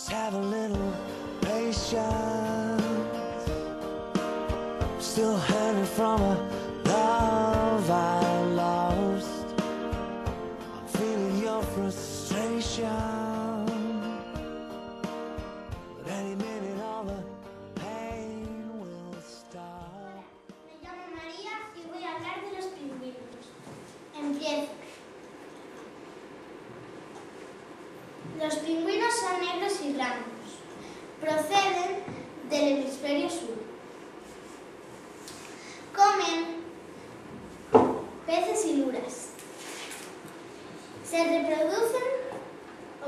Just have a little patience. Still hanging from a love I lost. I'm feeling your frustration. But any minute all the pain will stop. Me llamo María y voy a hablar de los pingüinos. Empiezo. Los pingüinos son negros y blancos. Proceden del hemisferio sur. Comen peces y luras. Se reproducen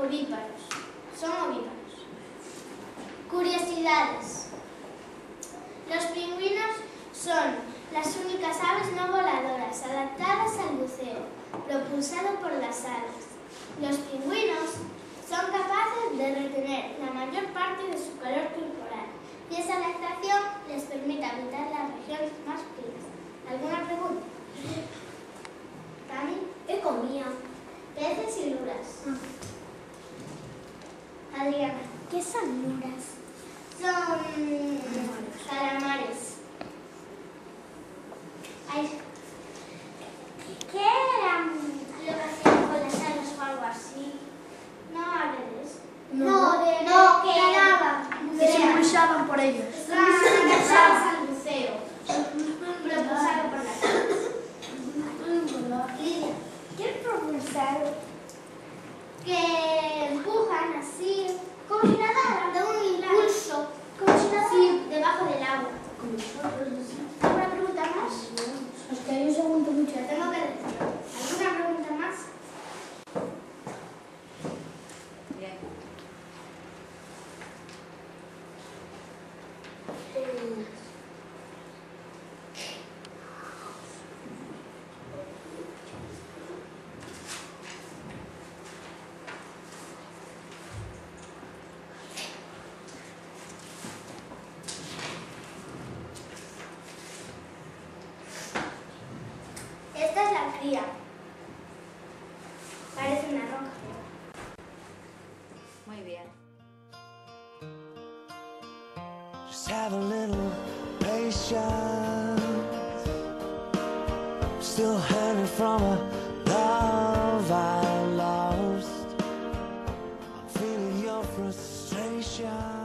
ovíparos. Son ovíparos. Curiosidades. Los pingüinos son las únicas aves no voladoras adaptadas al buceo, propulsado por las alas. Los pingüinos son capaces de retener la mayor parte de su calor corporal y esa adaptación les permite habitar las regiones más frías. ¿Alguna pregunta? ¿Tami? ¿Qué comía? Peces y luras. Adriana. ¿Qué son luras? Son calamares. Ay, ¿qué eran lo que hacían con las alas o algo así? No hable de eso. No, que nadaban. Que se impulsaban por ellos. Estaban adaptados al buceo, propulsado por las alas. Lidia. ¿Qué es propulsado? Que empujan así, como si nadaran, de un impulso, Como si nada. sí, debajo del agua. ¿Alguna pregunta más? Es que hay un segundo mucho. Te tengo que decir. ¿Alguna pregunta más? Bien. Esta es la cría. Parece una roca. Muy bien. Just have a little patience. Still hanging from a love I lost. I'm feeling your frustration.